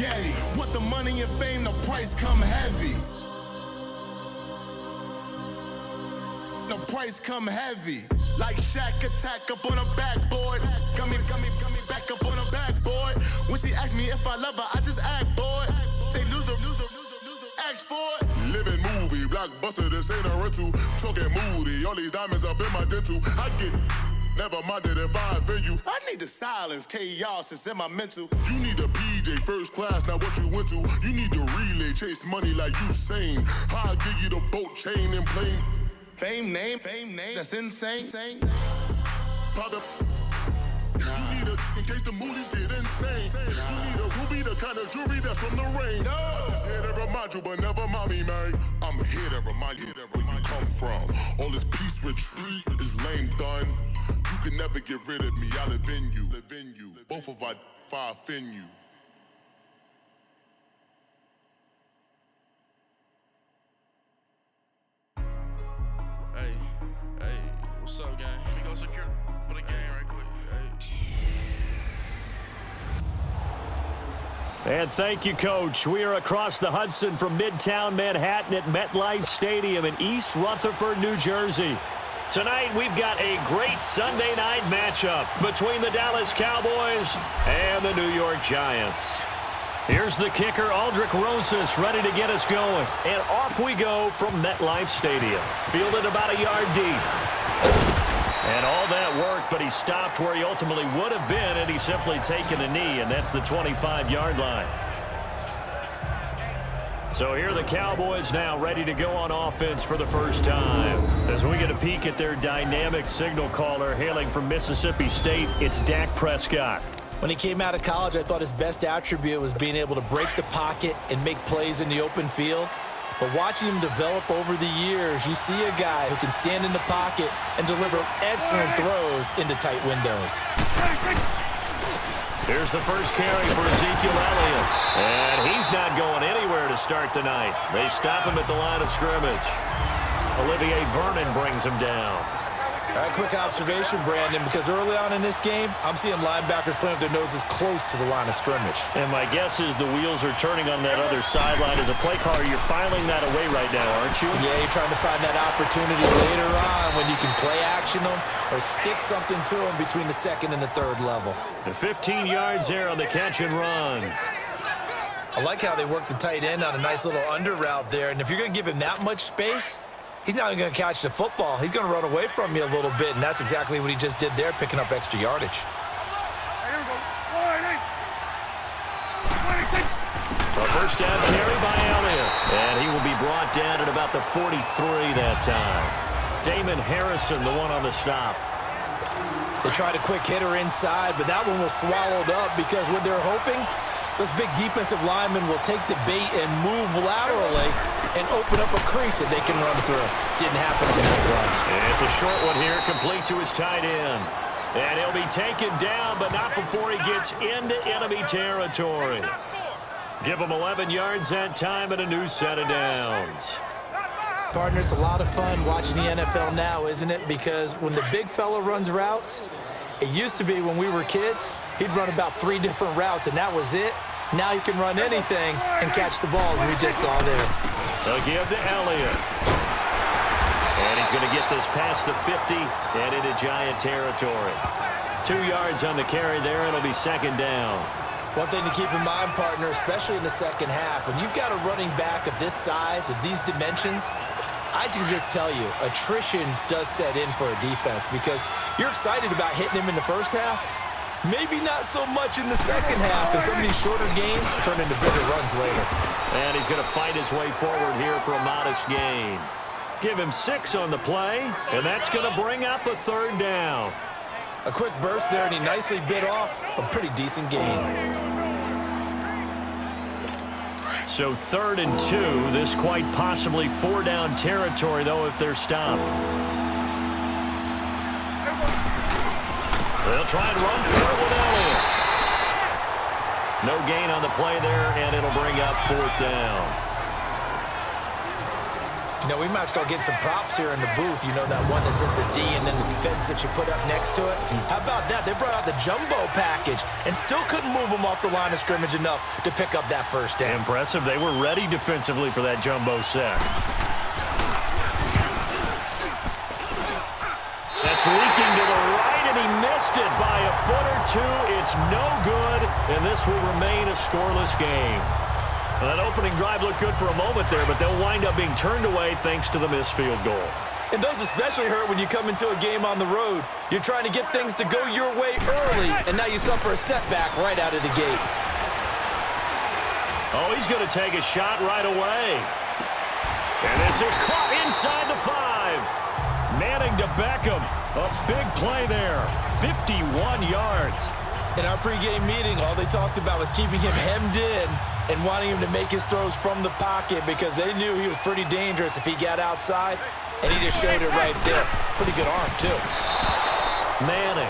spaghetti. Want the money and fame, the price come heavy. The price come heavy. Like Shaq attack up on a backboard. Got me back up on a backboard. When she asked me if I love her, I just act bored. Say loser, ask for it. Living movie, blockbuster, this ain't a rental. Talking moody, all these diamonds up in my dental. I get never minded if I offend you. I need the silence, chaos is in my mental. You need a PJ, first class, not what you went to. You need the relay, chase money like you sane. I'll give you the boat, chain, and plane. Fame name, that's insane. Pop up. You need a, in case the movies get insane. You need a ruby, the kind of jewelry that's from the rain. I'm just here to remind you, but never mind me, man. I'm here to remind you where you come from. All this peace retreat is lame done. You can never get rid of me, I live in you. Both of our offend you. Hey, what's up, gang? Let me go secure for the game right quick. And thank you, Coach. We are across the Hudson from Midtown Manhattan at MetLife Stadium in East Rutherford, New Jersey. Tonight, we've got a great Sunday night matchup between the Dallas Cowboys and the New York Giants. Here's the kicker, Aldrich Rosas, ready to get us going. And off we go from MetLife Stadium. Fielded about a yard deep. And all that work, but he stopped where he ultimately would have been, and he's simply taken a knee, and that's the 25-yard line. So here are the Cowboys now ready to go on offense for the first time. As we get a peek at their dynamic signal caller hailing from Mississippi State, it's Dak Prescott. When he came out of college, I thought his best attribute was being able to break the pocket and make plays in the open field. But watching him develop over the years, you see a guy who can stand in the pocket and deliver excellent throws into tight windows. Here's the first carry for Ezekiel Elliott. And he's not going anywhere to start the night. They stop him at the line of scrimmage. Olivier Vernon brings him down. All right, quick observation, Brandon, because early on in this game, I'm seeing linebackers playing with their noses close to the line of scrimmage. And my guess is the wheels are turning on that other sideline. As a play caller, you're filing that away right now, aren't you? Yeah, you're trying to find that opportunity later on when you can play action them or stick something to them between the second and the third level. The 15 yards there on the catch and run. I like how they work the tight end on a nice little under route there. And if you're going to give him that much space, he's not going to catch the football. He's going to run away from you a little bit, and that's exactly what he just did there, picking up extra yardage. A first down carry by Elliott, and he will be brought down at about the 43 that time. Damon Harrison, the one on the stop. They tried a quick hitter inside, but that one was swallowed up because what they're hoping, those big defensive linemen will take the bait and move laterally and open up a crease that they can run through. Didn't happen on that run. It's a short one here, complete to his tight end. And he'll be taken down, but not before he gets into enemy territory. Give him 11 yards that time and a new set of downs. Partner, it's a lot of fun watching the NFL now, isn't it? Because when the big fella runs routes, it used to be when we were kids, he'd run about 3 different routes, and that was it. Now he can run anything and catch the balls we just saw there. They'll give to Elliott. And he's going to get this past the 50 and into Giant territory. 2 yards on the carry there, and it'll be second down. One thing to keep in mind, partner, especially in the second half, when you've got a running back of this size, of these dimensions, I can just tell you, attrition does set in for a defense because you're excited about hitting him in the first half, maybe not so much in the second half, and some of these shorter gains turn into bigger runs later. And he's going to fight his way forward here for a modest gain. Give him 6 on the play, and that's going to bring up a third down. A quick burst there, and he nicely bit off a pretty decent gain. So 3rd and 2, this quite possibly 4-down territory, though, if they're stopped. They'll try and run for it with Elliott. No gain on the play there, and it'll bring up 4th down. You know, we might start getting some props here in the booth. You know, that one that says the D and then the fence that you put up next to it? How about that? They brought out the jumbo package and still couldn't move them off the line of scrimmage enough to pick up that first down. Impressive. They were ready defensively for that jumbo set. That's leaking to the right, and he missed it by a foot or two. It's no good, and this will remain a scoreless game. That opening drive looked good for a moment there, but they'll wind up being turned away thanks to the missed field goal. And those especially hurt when you come into a game on the road. You're trying to get things to go your way early, and now you suffer a setback right out of the gate. Oh, he's going to take a shot right away. And this is caught inside the 5. Manning to Beckham. A big play there. 51 yards. In our pregame meeting, all they talked about was keeping him hemmed in and wanting him to make his throws from the pocket because they knew he was pretty dangerous if he got outside, and he just showed it right there. Pretty good arm, too. Manning.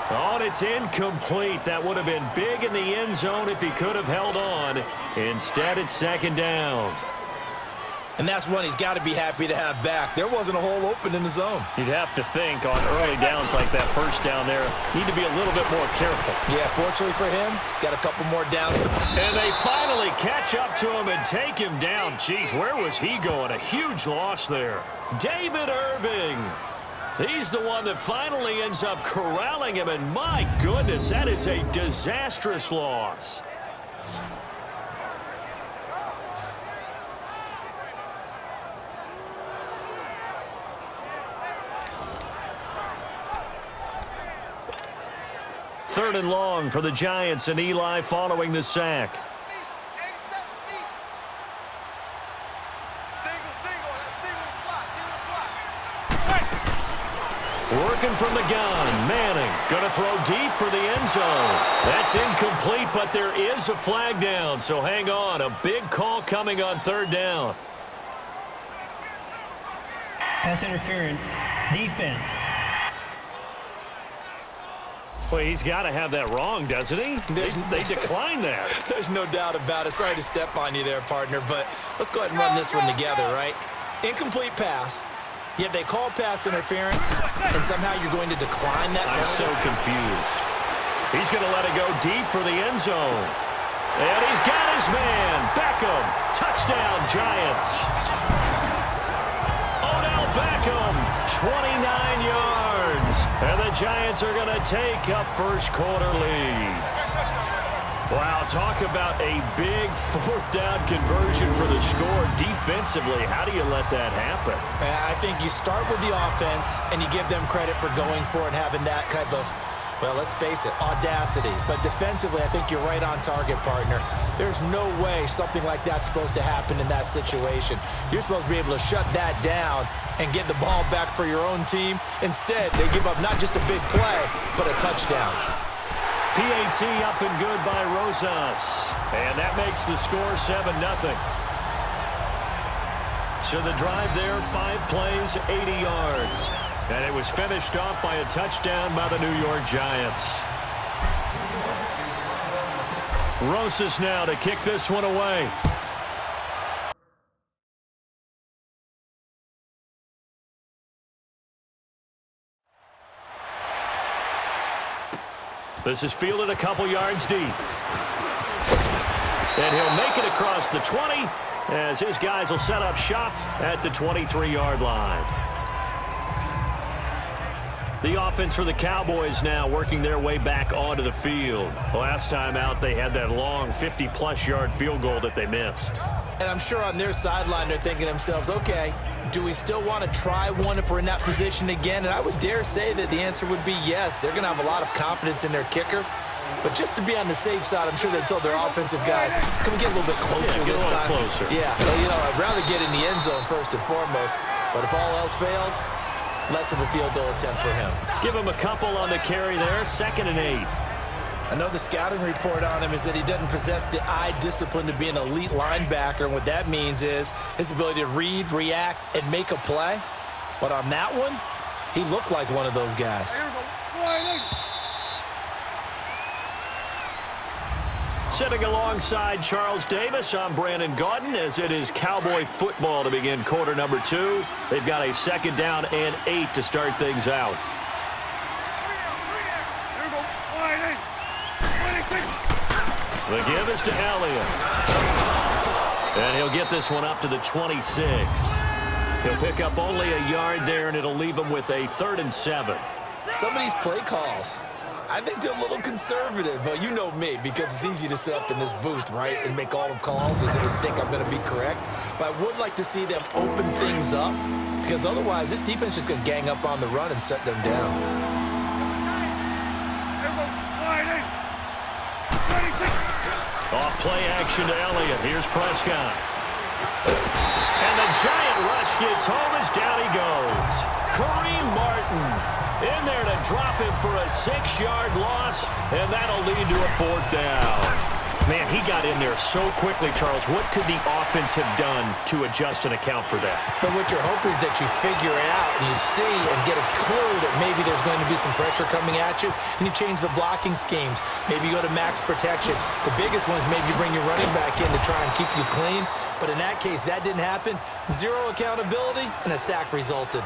Oh, and it's incomplete. That would have been big in the end zone if he could have held on. Instead, it's second down. And that's one he's got to be happy to have back. There wasn't a hole open in the zone. You'd have to think on early downs like that first down there, need to be a little bit more careful. Yeah, fortunately for him, got a couple more downs to... And they finally catch up to him and take him down. Jeez, where was he going? A huge loss there. David Irving. He's the one that finally ends up corralling him, and my goodness, that is a disastrous loss. Third and long for the Giants, and Eli following the sack. Working from the gun, Manning going to throw deep for the end zone. That's incomplete, but there is a flag down, so hang on. A big call coming on third down. Pass interference, defense. Well, he's got to have that wrong, doesn't he? They declined that. There's no doubt about it. Sorry to step on you there, partner, but let's go ahead and run this one together, right? Incomplete pass, yet they call pass interference, and somehow you're going to decline that. I'm so confused. He's going to let it go deep for the end zone. And he's got his man, Beckham. Touchdown, Giants. Odell Beckham, 29 yards. And the Giants are going to take a first-quarter lead. Wow, talk about a big fourth-down conversion for the score. Defensively, how do you let that happen? I think you start with the offense, and you give them credit for going for it and having that kind of, well, let's face it, audacity. But defensively, I think you're right on target, partner. There's no way something like that's supposed to happen in that situation. You're supposed to be able to shut that down and get the ball back for your own team. Instead, they give up not just a big play, but a touchdown. PAT up and good by Rosas. And that makes the score 7-0. So the drive there, 5 plays, 80 yards. And it was finished off by a touchdown by the New York Giants. Rosas now to kick this one away. This is fielded a couple yards deep. And he'll make it across the 20 as his guys will set up shop at the 23-yard line. The offense for the Cowboys now working their way back onto the field. Last time out, they had that long 50-plus yard field goal that they missed. And I'm sure on their sideline, they're thinking to themselves, okay, do we still want to try one if we're in that position again? And I would dare say that the answer would be yes. They're going to have a lot of confidence in their kicker. But just to be on the safe side, I'm sure they told their offensive guys, can we get a little bit closer this time? Closer. Yeah, well, you know, I'd rather get in the end zone first and foremost. But if all else fails, less of a field goal attempt for him. Give him a couple on the carry there, 2nd and 8. I know the scouting report on him is that he doesn't possess the eye discipline to be an elite linebacker, and what that means is his ability to read, react, and make a play. But on that one, he looked like one of those guys. Sitting alongside Charles Davis, I'm Brandon Gaudin, as it is Cowboy football to begin quarter number 2. They've got a 2nd down and 8 to start things out. The give is to Elliott. And he'll get this one up to the 26. He'll pick up only a yard there, and it'll leave him with a 3rd and 7. Some of these play calls, I think they're a little conservative, but you know me, because it's easy to sit up in this booth, right, and make all the calls and think I'm going to be correct. But I would like to see them open things up, because otherwise this defense is going to gang up on the run and shut them down. Off play action to Elliott. Here's Prescott. And the giant rush gets home as down he goes. Kareem Martin in there to drop him for a 6-yard loss, and that'll lead to a 4th down. Man, he got in there so quickly, Charles. What could the offense have done to adjust and account for that? But what you're hoping is that you figure out and you see and get a clue that maybe there's going to be some pressure coming at you, and you change the blocking schemes. Maybe you go to max protection. The biggest one is maybe you bring your running back in to try and keep you clean. But in that case, that didn't happen. 0 accountability, and a sack resulted.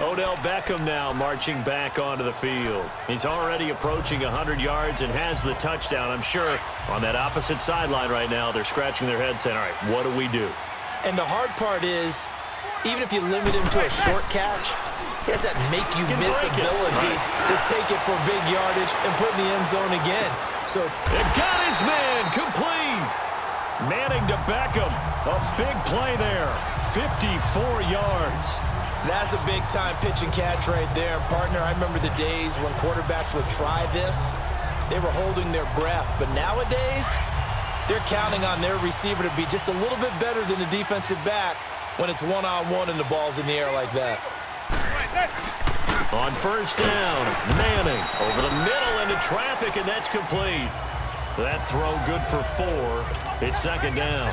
Odell Beckham now marching back onto the field. He's already approaching 100 yards and has the touchdown. I'm sure on that opposite sideline right now, they're scratching their heads saying, all right, what do we do? And the hard part is, even if you limit him to a short catch, he has that make-you-miss ability to take it for big yardage and put in the end zone again. So they've got his man complete. Manning to Beckham. A big play there. 54 yards. That's a big-time pitch and catch right there. Partner, I remember the days when quarterbacks would try this. They were holding their breath. But nowadays, they're counting on their receiver to be just a little bit better than the defensive back when it's one-on-one and the ball's in the air like that. On 1st down, Manning over the middle into traffic, and that's complete. That throw good for 4. It's 2nd down.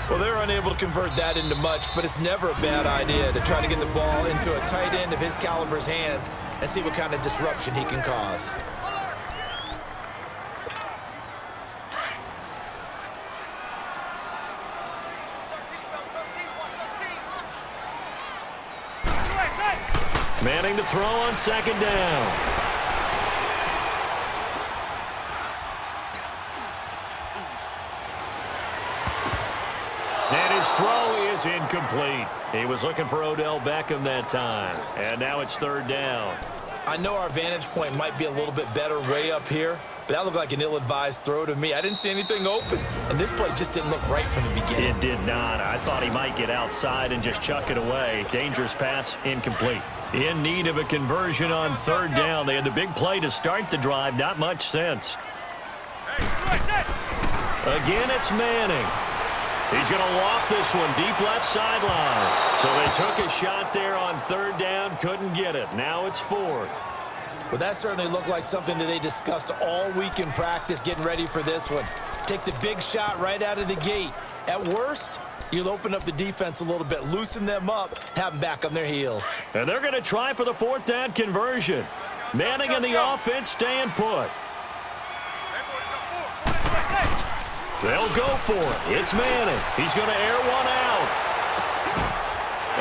Well, they're unable to convert that into much, but it's never a bad idea to try to get the ball into a tight end of his caliber's hands and see what kind of disruption he can cause. Manning to throw on 2nd down. And his throw is incomplete. He was looking for Odell Beckham that time. And now it's 3rd down. I know our vantage point might be a little bit better way up here, but that looked like an ill-advised throw to me. I didn't see anything open, and this play just didn't look right from the beginning. It did not. I thought he might get outside and just chuck it away. Dangerous pass, incomplete. In need of a conversion on 3rd down. They had the big play to start the drive. Not much sense. Again, it's Manning. He's going to loft this one deep left sideline. So they took a shot there on 3rd down, couldn't get it. Now it's 4th. Well, that certainly looked like something that they discussed all week in practice getting ready for this one. Take the big shot right out of the gate. At worst, you'll open up the defense a little bit, loosen them up, have them back on their heels. And they're going to try for the 4th down conversion. Manning and the offense staying put. They'll go for it. It's Manning. He's going to air one out.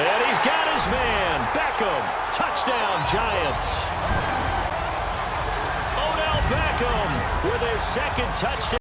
And he's got his man. Beckham. Touchdown, Giants. Odell Beckham with his 2nd touchdown.